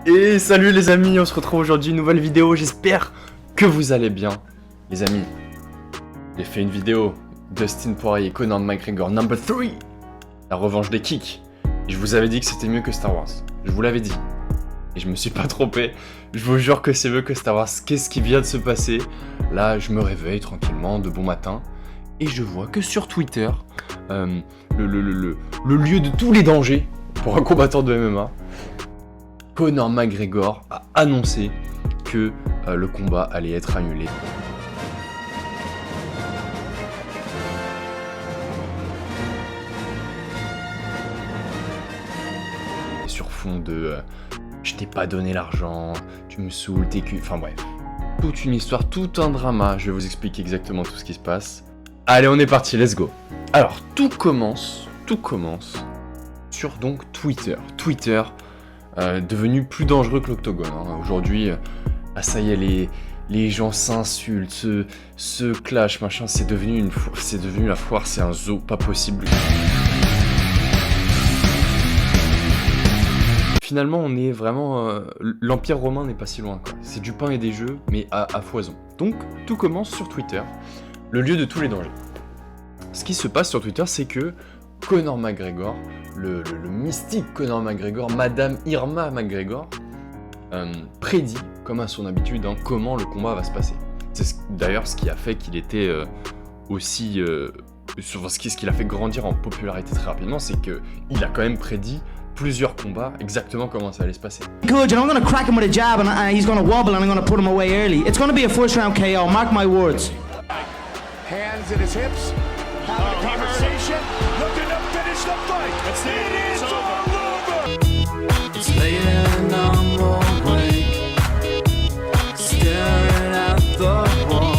Et salut les amis, on se retrouve aujourd'hui, nouvelle vidéo, j'espère que vous allez bien. Les amis, j'ai fait une vidéo, Dustin Poirier, Conor McGregor, number 3, la revanche des kicks. Et je vous avais dit que c'était mieux que Star Wars, je vous l'avais dit. Et je me suis pas trompé, je vous jure que c'est mieux que Star Wars. Qu'est-ce qui vient de se passer? Là, je me réveille tranquillement, de bon matin, et je vois que sur Twitter, le lieu de tous les dangers pour un combattant de MMA, Conor McGregor a annoncé que le combat allait être annulé. Sur fond de je t'ai pas donné l'argent, tu me saoules, t'es cul. Enfin bref, toute une histoire, tout un drama. Je vais vous expliquer exactement tout ce qui se passe. Allez, on est parti, let's go. Alors, tout commence sur donc Twitter. Twitter, devenu plus dangereux que l'octogone. Hein. Aujourd'hui, ça y est, les gens s'insultent, se clashent, machin. C'est devenu la foire, c'est un zoo, pas possible. Finalement, on est vraiment... l'Empire romain n'est pas si loin, quoi. C'est du pain et des jeux, mais à foison. Donc, tout commence sur Twitter, le lieu de tous les dangers. Ce qui se passe sur Twitter, c'est que Conor McGregor, le mystique Conor McGregor, Madame Irma McGregor, prédit, comme à son habitude, comment le combat va se passer. C'est d'ailleurs ce qui a fait qu'il était aussi... ce qui l'a fait grandir en popularité très rapidement, c'est qu'il a quand même prédit plusieurs combats, exactement comment ça allait se passer. Good, and I'm gonna crack him with a jab, and he's gonna wobble, and I'm gonna put him away early. It's gonna be a first round KO, mark my words. Hands at his hips, having a conversation, looking to finish the fight. It is all over. It's laying on the wake, staring at the wall.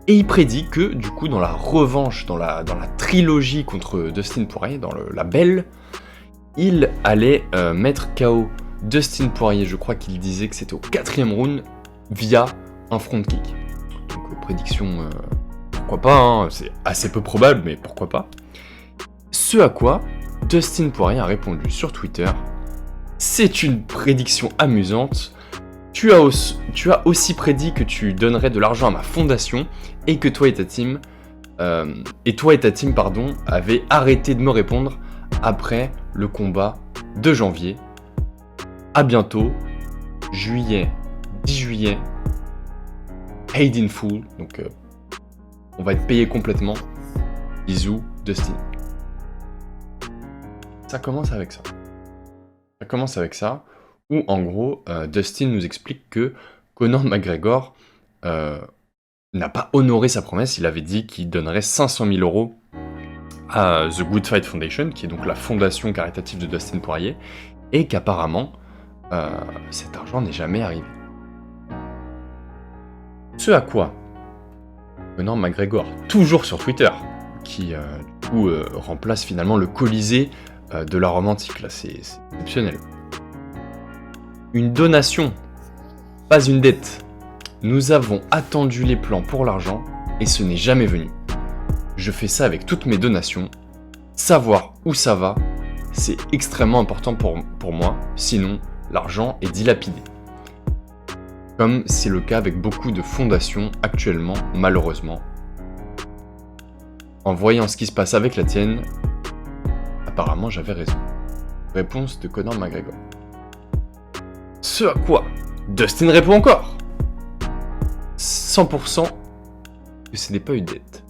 Et il prédit que, du coup, dans la revanche, dans la trilogie contre Dustin Poirier, dans la belle, il allait mettre KO Dustin Poirier. Je crois qu'il disait que c'était au 4e round via un front kick. Donc, prédiction, pourquoi pas, hein, c'est assez peu probable, mais pourquoi pas. Ce à quoi Dustin Poirier a répondu sur Twitter: c'est une prédiction amusante. Tu as aussi prédit que tu donnerais de l'argent à ma fondation et que toi et ta team, avaient arrêté de me répondre après le combat de janvier. À bientôt, 10 juillet, paid in full, donc on va être payé complètement. Bisous, Dustin. Ça commence avec ça. Où en gros, Dustin nous explique que Conor McGregor n'a pas honoré sa promesse. Il avait dit qu'il donnerait 500 000 euros à The Good Fight Foundation, qui est donc la fondation caritative de Dustin Poirier, et qu'apparemment, cet argent n'est jamais arrivé. Ce à quoi Conor McGregor, toujours sur Twitter, qui du coup remplace finalement le Colisée de la Rome antique, là c'est exceptionnel. Une donation, pas une dette. Nous avons attendu les plans pour l'argent et ce n'est jamais venu. Je fais ça avec toutes mes donations. Savoir où ça va, c'est extrêmement important pour moi, sinon l'argent est dilapidé. Comme c'est le cas avec beaucoup de fondations actuellement, malheureusement. En voyant ce qui se passe avec la tienne, apparemment j'avais raison. Réponse de Conor McGregor. Ce à quoi Dustin répond encore 100% que ce n'est pas une dette.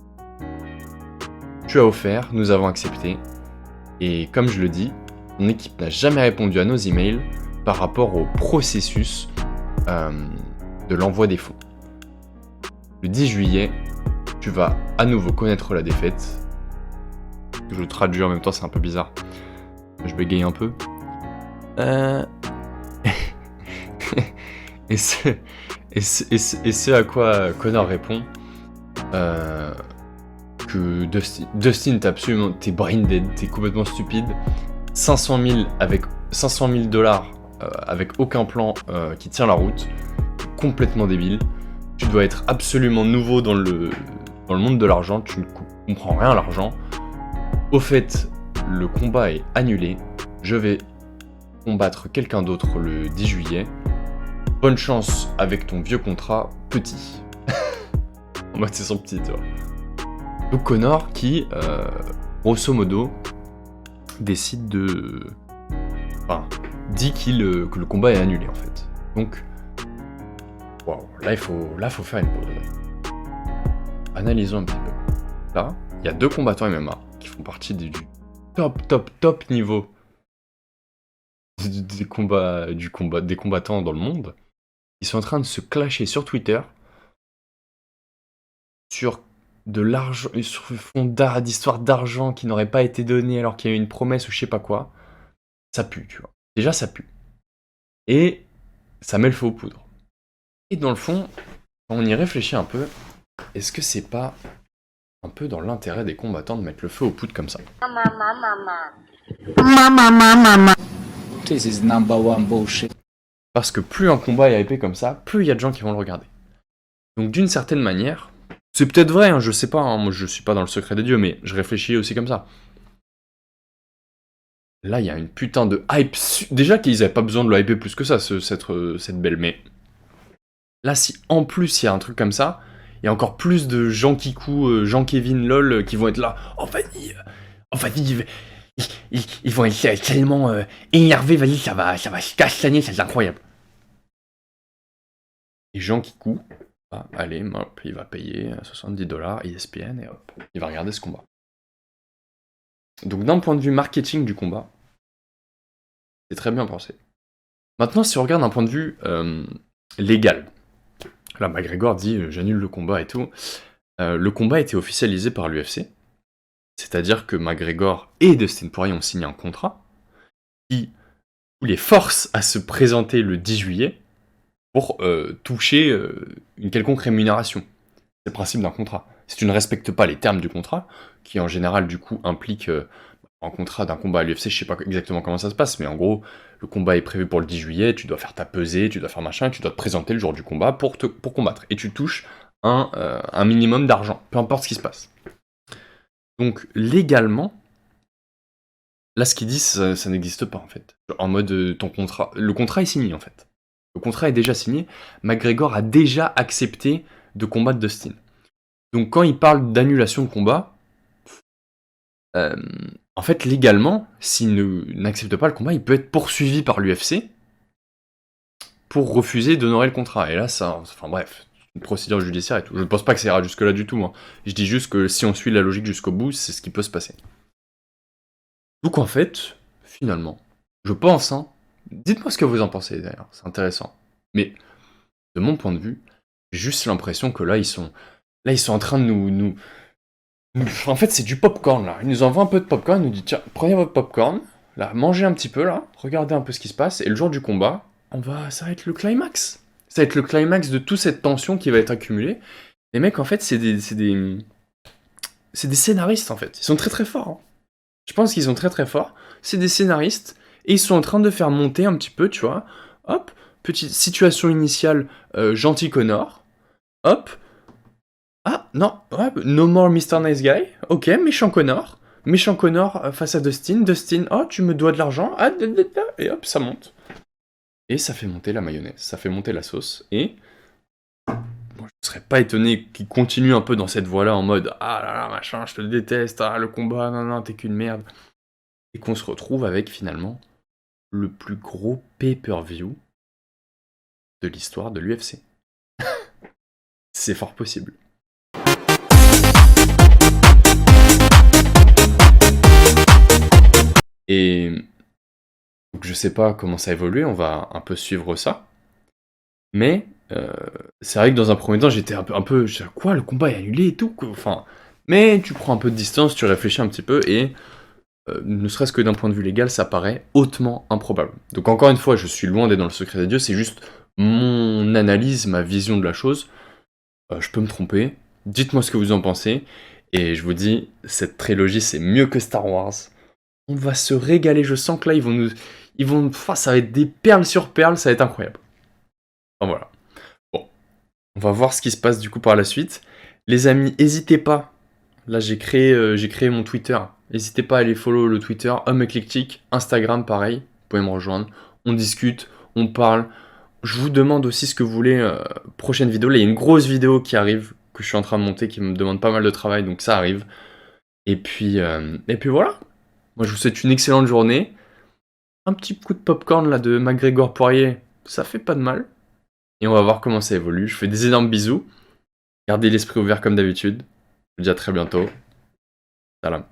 Tu as offert, nous avons accepté, et comme je le dis, mon équipe n'a jamais répondu à nos emails par rapport au processus de l'envoi des fonds. Le 10 juillet, tu vas à nouveau connaître la défaite. Je traduis en même temps, c'est un peu bizarre. Je bégaye un peu. Et ce à quoi Conor répond que Dustin, t'es brain dead, t'es complètement stupide. 500 000 dollars avec aucun plan qui tient la route, complètement débile. Tu dois être absolument nouveau dans le monde de l'argent, tu ne comprends rien à l'argent. Au fait, le combat est annulé. Je vais combattre quelqu'un d'autre le 10 juillet. Bonne chance avec ton vieux contrat petit. En mode, c'est son petit, tu vois. Donc Conor qui, grosso modo, décide de... Enfin, dit que le combat est annulé, en fait. Donc, waouh, là, il faut faire une pause. Analysons un petit peu. Là, il y a 2 combattants MMA qui font partie du top niveau des combattants dans le monde. Ils sont en train de se clasher sur Twitter sur de l'argent, sur fond d'histoire d'argent qui n'aurait pas été donné alors qu'il y a eu une promesse ou je sais pas quoi. Ça pue, tu vois. Déjà, ça pue. Et ça met le feu aux poudres. Et dans le fond, quand on y réfléchit un peu, est-ce que c'est pas un peu dans l'intérêt des combattants de mettre le feu aux poudres comme ça? This is number one bullshit. Parce que plus un combat est hypé comme ça, plus il y a de gens qui vont le regarder. Donc d'une certaine manière, c'est peut-être vrai, hein, je sais pas, hein, moi je suis pas dans le secret des dieux, mais je réfléchis aussi comme ça. Là, il y a une putain de hype. Déjà qu'ils avaient pas besoin de le hyper plus que ça, cette belle, mais... Là, si en plus il y a un truc comme ça, il y a encore plus de Jean Kikou, Jean-Kevin LOL qui vont être là. Oh, vas-y, ils vont être tellement énervés, vas-y, ça va se castagner, c'est incroyable. Et Jean Kikou, allez, hop, il va payer $70 ESPN et hop, il va regarder ce combat. Donc d'un point de vue marketing du combat, c'est très bien pensé. Maintenant, si on regarde d'un point de vue légal, là, McGregor dit j'annule le combat et tout. Le combat a été officialisé par l'UFC, c'est-à-dire que McGregor et Dustin Poirier ont signé un contrat qui les force à se présenter le 10 juillet pour toucher une quelconque rémunération. C'est le principe d'un contrat. Si tu ne respectes pas les termes du contrat, qui en général du coup implique un contrat d'un combat à l'UFC, je sais pas exactement comment ça se passe, mais en gros, le combat est prévu pour le 10 juillet, tu dois faire ta pesée, tu dois faire machin, tu dois te présenter le jour du combat pour combattre. Et tu touches un minimum d'argent, peu importe ce qui se passe. Donc légalement, là ce qu'ils disent, ça n'existe pas en fait. En mode ton contrat, le contrat est signé en fait. Le contrat est déjà signé, McGregor a déjà accepté de combattre Dustin. Donc quand il parle d'annulation de combat, en fait légalement, s'il n'accepte pas le combat, il peut être poursuivi par l'UFC pour refuser d'honorer le contrat. Et là, ça, enfin bref, une procédure judiciaire et tout. Je ne pense pas que ça ira jusque-là du tout. Hein. Je dis juste que si on suit la logique jusqu'au bout, c'est ce qui peut se passer. Donc en fait, finalement, je pense, hein, dites-moi ce que vous en pensez d'ailleurs, c'est intéressant. Mais de mon point de vue, j'ai juste l'impression que là, ils sont en train de nous... En fait, c'est du popcorn là. Ils nous envoient un peu de popcorn, ils nous disent tiens, prenez votre popcorn, là, mangez un petit peu là, regardez un peu ce qui se passe, et le jour du combat, ça va être le climax. Ça va être le climax de toute cette tension qui va être accumulée. Les mecs, en fait, c'est des scénaristes en fait. Ils sont très très forts. Hein. Je pense qu'ils sont très très forts. C'est des scénaristes et ils sont en train de faire monter un petit peu, tu vois. Hop, petite situation initiale, gentil Conor. Hop. Ah, non, ouais, no more Mr. Nice Guy. Ok, méchant Conor. Méchant Conor face à Dustin. Dustin, oh, tu me dois de l'argent. Ah, et hop, ça monte. Et ça fait monter la mayonnaise, ça fait monter la sauce. Et bon, je ne serais pas étonné qu'il continue un peu dans cette voie-là en mode ah là là, machin, je te déteste, ah le combat, non, t'es qu'une merde. Et qu'on se retrouve avec finalement le plus gros pay-per-view de l'histoire de l'UFC. C'est fort possible. Et donc, je sais pas comment ça évolue, on va un peu suivre ça. Mais c'est vrai que dans un premier temps, j'étais un peu je sais quoi, le combat est annulé et tout quoi. Enfin, mais tu prends un peu de distance, tu réfléchis un petit peu et ne serait-ce que d'un point de vue légal, ça paraît hautement improbable. Donc encore une fois, je suis loin d'être dans le secret des dieux, c'est juste mon analyse, ma vision de la chose. Je peux me tromper. Dites-moi ce que vous en pensez. Et je vous dis, cette trilogie, c'est mieux que Star Wars. On va se régaler. Je sens que là, ça va être des perles sur perles. Ça va être incroyable. Enfin, voilà. Bon. On va voir ce qui se passe du coup par la suite. Les amis, n'hésitez pas. Là, j'ai créé mon Twitter. N'hésitez pas à aller follow le Twitter Homme Éclectique. Instagram, pareil. pouvez me rejoindre. On discute, on parle. Je vous demande aussi ce que vous voulez. Prochaine vidéo, là il y a une grosse vidéo qui arrive, que je suis en train de monter, qui me demande pas mal de travail, donc ça arrive. Et puis voilà. Moi je vous souhaite une excellente journée. Un petit coup de popcorn là de McGregor Poirier, ça fait pas de mal. Et on va voir comment ça évolue. Je fais des énormes bisous. Gardez l'esprit ouvert comme d'habitude. Je vous dis à très bientôt. Salam.